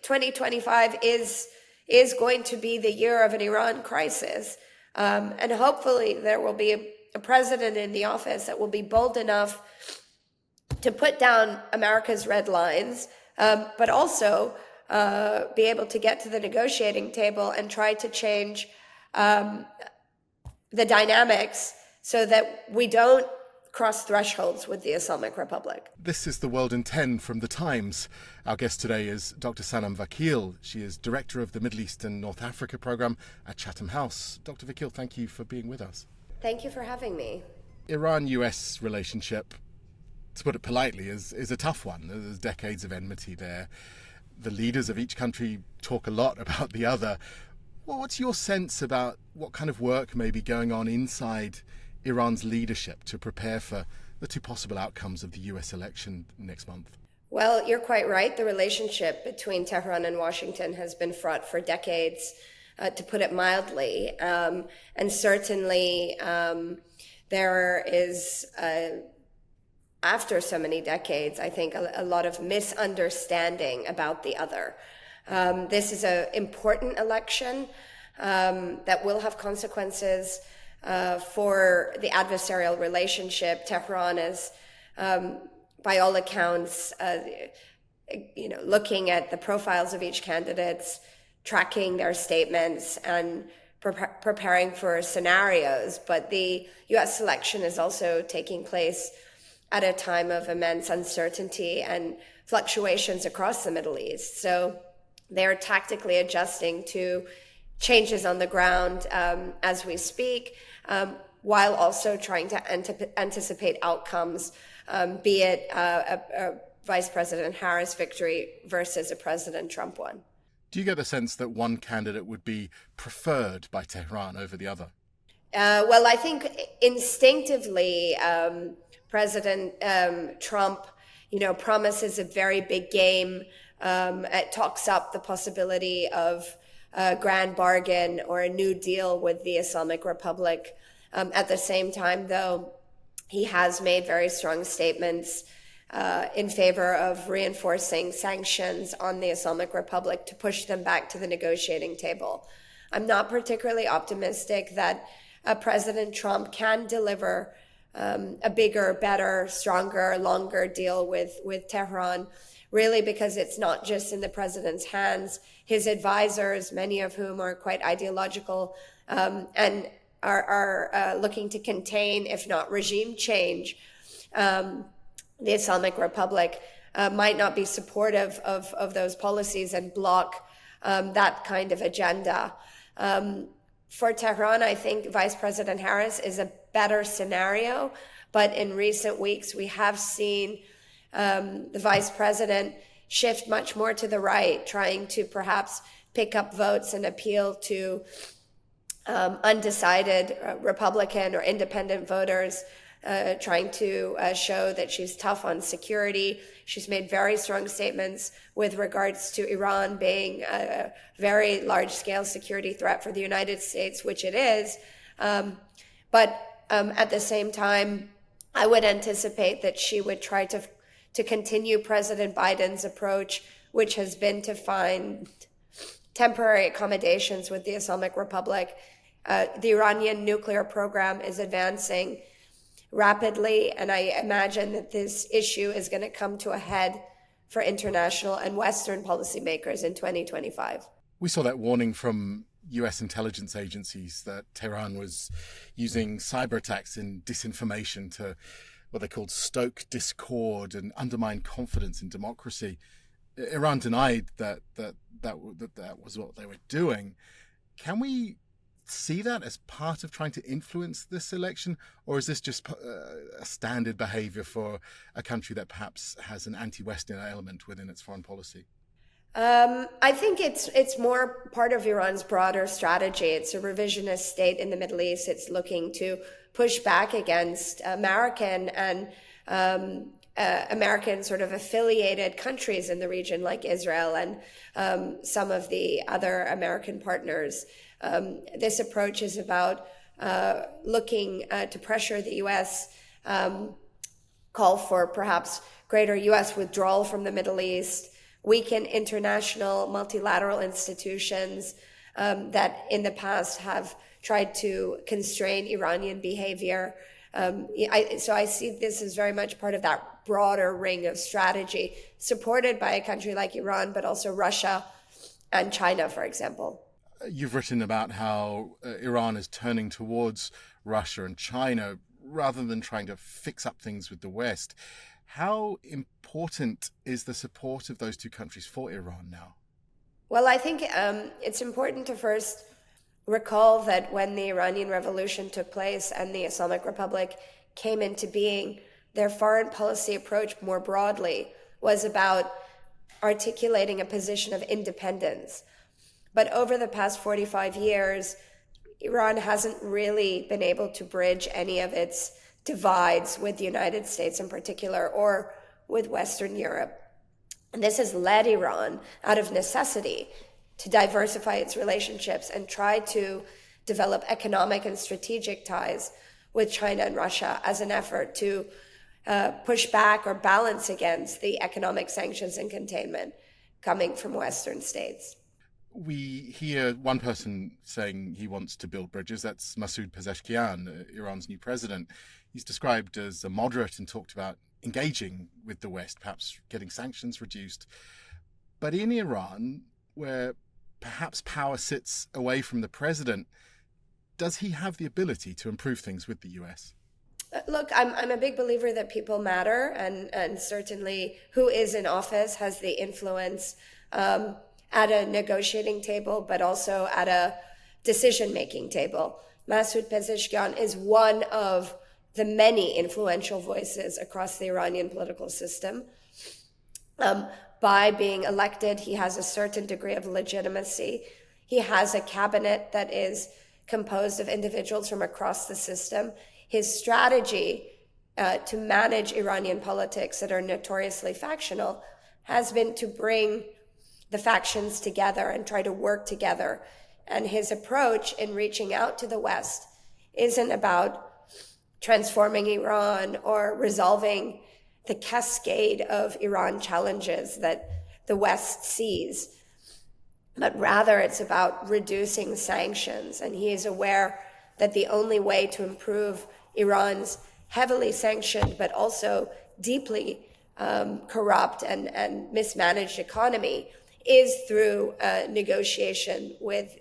2025 is going to be the year of an Iran crisis. And hopefully there will be a president in the office that will be bold enough to put down America's red lines, but also be able to get to the negotiating table and try to change the dynamics so that we don't cross thresholds with the Islamic Republic. This is The World in 10 from The Times. Our guest today is Dr. Sanam Vakil. She is Director of the Middle East and North Africa Programme at Chatham House. Dr. Vakil, thank you for being with us. Thank you for having me. Iran-US relationship, to put it politely, is a tough one. There's decades of enmity there. The leaders of each country talk a lot about the other. Well, what's your sense about what kind of work may be going on inside Iran's leadership to prepare for the two possible outcomes of the US election next month? Well, you're quite right. The relationship between Tehran and Washington has been fraught for decades, to put it mildly. And certainly there is, after so many decades, I think a lot of misunderstanding about the other. This is an important election that will have consequences for the adversarial relationship. Tehran is, by all accounts, looking at the profiles of each candidates, tracking their statements, and preparing for scenarios. But the U.S. election is also taking place at a time of immense uncertainty and fluctuations across the Middle East. So they're tactically adjusting to changes on the ground as we speak, while also trying to anticipate outcomes, be it a Vice President Harris victory versus a President Trump one. Do you get the sense that one candidate would be preferred by Tehran over the other? Well, I think instinctively, President Trump, promises a very big game. It talks up the possibility of a grand bargain or a new deal with the Islamic Republic. At the same time, though, he has made very strong statements in favor of reinforcing sanctions on the Islamic Republic to push them back to the negotiating table. I'm not particularly optimistic that President Trump can deliver a bigger, better, stronger, longer deal with Tehran, really because it's not just in the president's hands. His advisors, many of whom are quite ideological and are looking to contain, if not regime change, the Islamic Republic, might not be supportive of those policies and block that kind of agenda. For Tehran, I think Vice President Harris is a better scenario, but in recent weeks we have seen the vice president shift much more to the right, trying to perhaps pick up votes and appeal to undecided Republican or independent voters, trying to show that she's tough on security. She's made very strong statements with regards to Iran being a very large-scale security threat for the United States, which it is. But at the same time, I would anticipate that she would try to continue President Biden's approach, which has been to find temporary accommodations with the Islamic Republic. The Iranian nuclear program is advancing rapidly, and I imagine that this issue is going to come to a head for international and Western policymakers in 2025. We saw that warning from US intelligence agencies that Tehran was using cyber attacks and disinformation to what they called stoke discord and undermine confidence in democracy. Iran denied that was what they were doing. Can we see that as part of trying to influence this election, or is this just a standard behavior for a country that perhaps has an anti-Western element within its foreign policy? I think it's more part of Iran's broader strategy. It's a revisionist state in the Middle East. It's looking to push back against American and American sort of affiliated countries in the region like Israel and some of the other American partners. This approach is about looking to pressure the U.S., call for perhaps greater U.S. withdrawal from the Middle East, weaken international multilateral institutions that in the past have tried to constrain Iranian behavior. So I see this as very much part of that broader ring of strategy, supported by a country like Iran, but also Russia and China, for example. You've written about how Iran is turning towards Russia and China rather than trying to fix up things with the West. How important is the support of those two countries for Iran now? Well, I think it's important to first recall that when the Iranian Revolution took place and the Islamic Republic came into being, their foreign policy approach more broadly was about articulating a position of independence. But over the past 45 years, Iran hasn't really been able to bridge any of its divides with the United States in particular, or with Western Europe. And this has led Iran, out of necessity, to diversify its relationships and try to develop economic and strategic ties with China and Russia as an effort to push back or balance against the economic sanctions and containment coming from Western states. We hear one person saying he wants to build bridges. That's Masoud Pezeshkian, Iran's new president. He's described as a moderate and talked about engaging with the West, perhaps getting sanctions reduced. But in Iran, where perhaps power sits away from the president, does he have the ability to improve things with the US? Look, I'm a big believer that people matter, and certainly who is in office has the influence at a negotiating table, but also at a decision-making table. Masoud Pezeshkian is one of the many influential voices across the Iranian political system. By being elected, he has a certain degree of legitimacy. He has a cabinet that is composed of individuals from across the system. His strategy to manage Iranian politics that are notoriously factional has been to bring the factions together and try to work together. And his approach in reaching out to the West isn't about transforming Iran or resolving the cascade of Iran challenges that the West sees, but rather it's about reducing sanctions. And he is aware that the only way to improve Iran's heavily sanctioned but also deeply corrupt and mismanaged economy is through negotiation with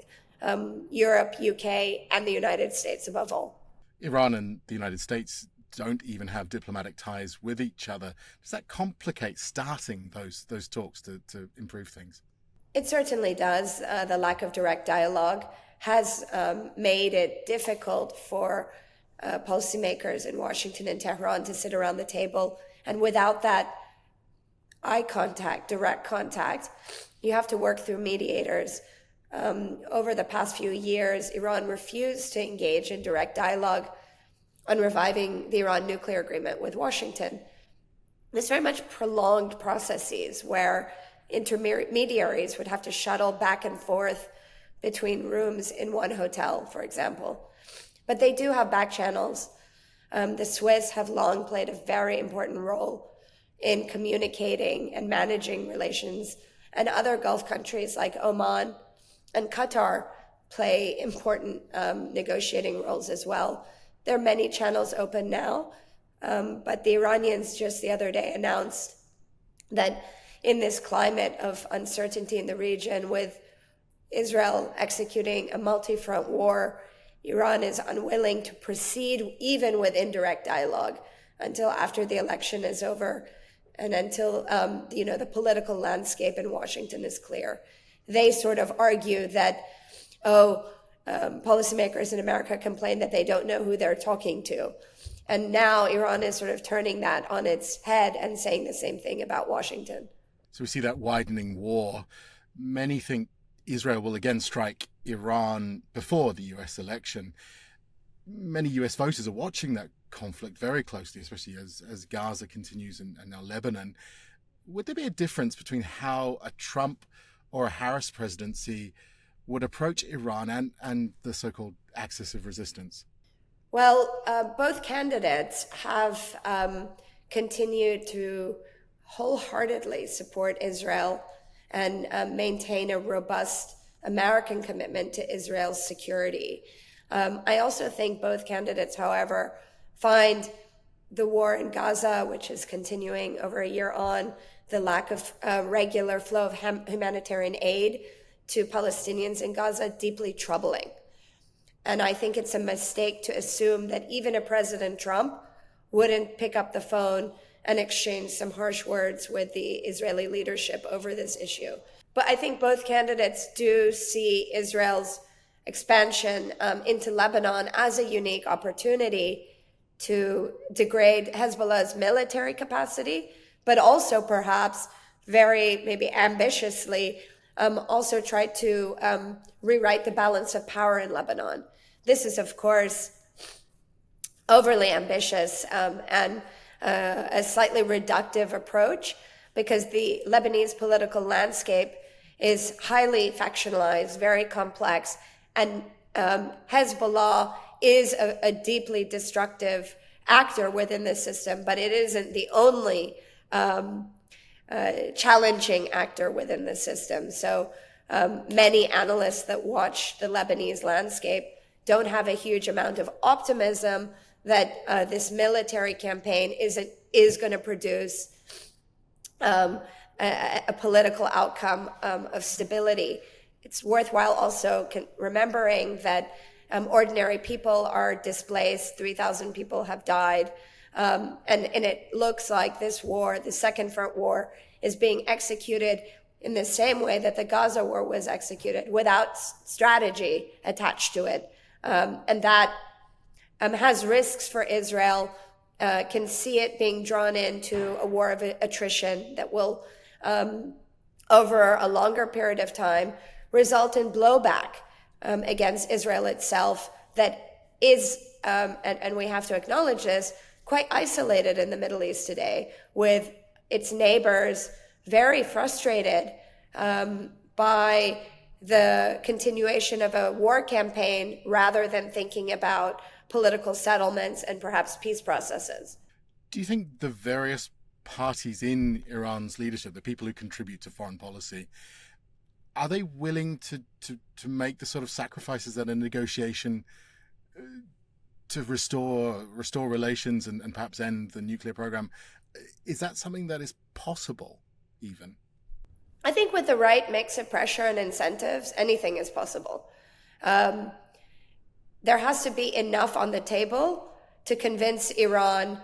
Europe, UK, and the United States above all. Iran and the United States don't even have diplomatic ties with each other. Does that complicate starting those talks to improve things? It certainly does. The lack of direct dialogue has made it difficult for policymakers in Washington and Tehran to sit around the table. And without that eye contact, direct contact, you have to work through mediators. Over the past few years, Iran refused to engage in direct dialogue on reviving the Iran nuclear agreement with Washington. This very much prolonged processes where intermediaries would have to shuttle back and forth between rooms in one hotel, for example. But they do have back channels. The Swiss have long played a very important role in communicating and managing relations, and other Gulf countries like Oman and Qatar play important negotiating roles as well. There are many channels open now, but the Iranians just the other day announced that in this climate of uncertainty in the region, with Israel executing a multi-front war, Iran is unwilling to proceed even with indirect dialogue until after the election is over and until the political landscape in Washington is clear. They sort of argue that, policymakers in America complain that they don't know who they're talking to. And now Iran is sort of turning that on its head and saying the same thing about Washington. So we see that widening war. Many think Israel will again strike Iran before the US election. Many US voters are watching that conflict very closely, especially as Gaza continues and now Lebanon. Would there be a difference between how a Trump or a Harris presidency would approach Iran and the so-called axis of resistance? Well, both candidates have continued to wholeheartedly support Israel and maintain a robust American commitment to Israel's security. I also think both candidates, however, find the war in Gaza, which is continuing over a year on, the lack of regular flow of humanitarian aid to Palestinians in Gaza deeply troubling. And I think it's a mistake to assume that even a President Trump wouldn't pick up the phone and exchange some harsh words with the Israeli leadership over this issue. But I think both candidates do see Israel's expansion into Lebanon as a unique opportunity to degrade Hezbollah's military capacity, but also perhaps very maybe ambitiously also try to rewrite the balance of power in Lebanon. This is, of course, overly ambitious and a slightly reductive approach, because the Lebanese political landscape is highly factionalized, very complex, and Hezbollah is a deeply destructive actor within the system, but it isn't the only challenging actor within the system. So many analysts that watch the Lebanese landscape don't have a huge amount of optimism that this military campaign is going to produce a political outcome of stability. It's worthwhile also remembering that ordinary people are displaced. 3,000 people have died. And it looks like this war, the Second Front War, is being executed in the same way that the Gaza war was executed, without strategy attached to it. And that has risks for Israel, can see it being drawn into a war of attrition that will, over a longer period of time, result in blowback against Israel itself that is, and we have to acknowledge this, quite isolated in the Middle East today, with its neighbors very frustrated by the continuation of a war campaign rather than thinking about political settlements and perhaps peace processes. Do you think the various parties in Iran's leadership, the people who contribute to foreign policy, are they willing to make the sort of sacrifices that a negotiation to restore relations and perhaps end the nuclear program? Is that something that is possible even? I think with the right mix of pressure and incentives, anything is possible. There has to be enough on the table to convince Iran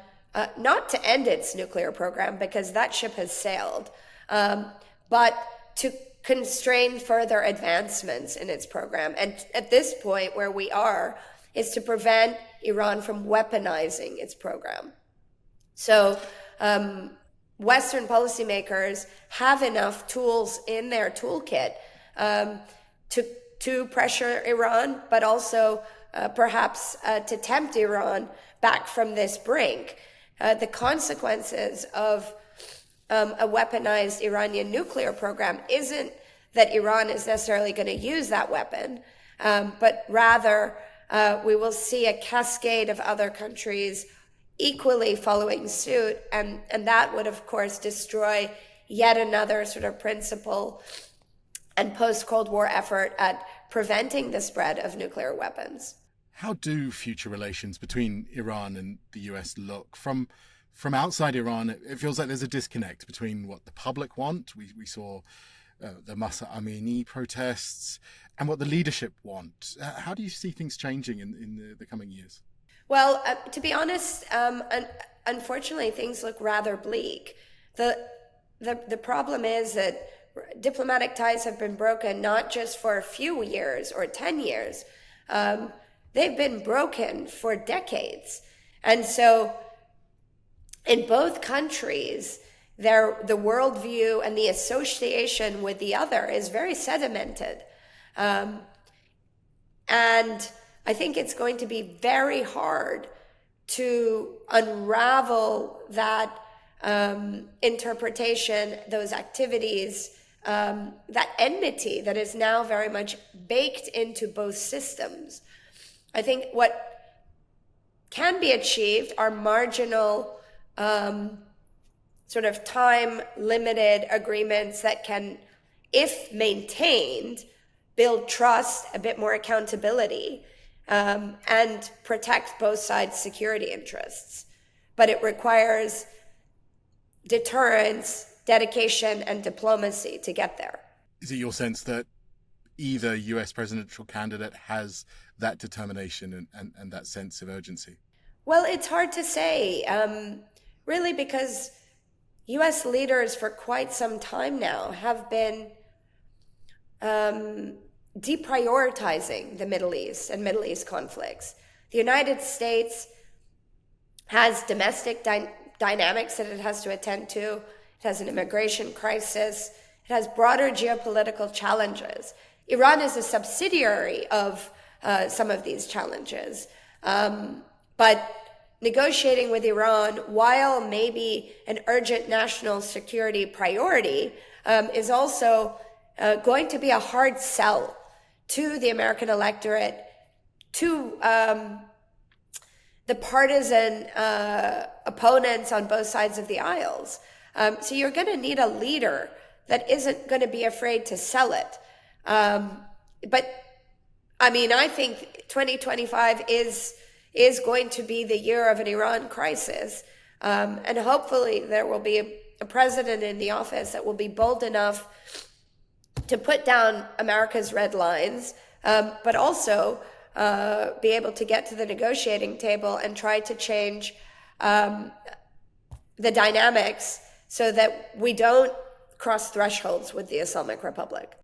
not to end its nuclear program, because that ship has sailed, but to constrain further advancements in its program. And at this point where we are is to prevent Iran from weaponizing its program. So Western policymakers have enough tools in their toolkit to pressure Iran, but also perhaps to tempt Iran back from this brink. The consequences of a weaponized Iranian nuclear program isn't that Iran is necessarily going to use that weapon, but rather we will see a cascade of other countries equally following suit, and that would, of course, destroy yet another sort of principle and post-Cold War effort at preventing the spread of nuclear weapons. How do future relations between Iran and the US look? From outside Iran, it feels like there's a disconnect between what the public want. We saw the Masa Amini protests, and what the leadership want. How do you see things changing in the coming years? Well, to be honest, unfortunately, things look rather bleak. The problem is that diplomatic ties have been broken not just for a few years or 10 years. They've been broken for decades. And so in both countries, the worldview and the association with the other is very sedimented. And I think it's going to be very hard to unravel that interpretation, those activities, that enmity that is now very much baked into both systems. I think what can be achieved are marginal, sort of time-limited agreements that can if maintained, build trust, a bit more accountability, and protect both sides' security interests. But it requires deterrence, dedication, and diplomacy to get there. Is it your sense that either US presidential candidate has that determination and that sense of urgency? Well, it's hard to say, really, because US leaders for quite some time now have been deprioritizing the Middle East and Middle East conflicts. The United States has domestic dynamics that it has to attend to. It has an immigration crisis. It has broader geopolitical challenges. Iran is a subsidiary of some of these challenges. But negotiating with Iran, while maybe an urgent national security priority, is also going to be a hard sell to the American electorate, to the partisan opponents on both sides of the aisles. So you're going to need a leader that isn't going to be afraid to sell it. But I mean, I think 2025 is going to be the year of an Iran crisis. And hopefully there will be a president in the office that will be bold enough to put down America's red lines, but also be able to get to the negotiating table and try to change the dynamics so that we don't cross thresholds with the Islamic Republic.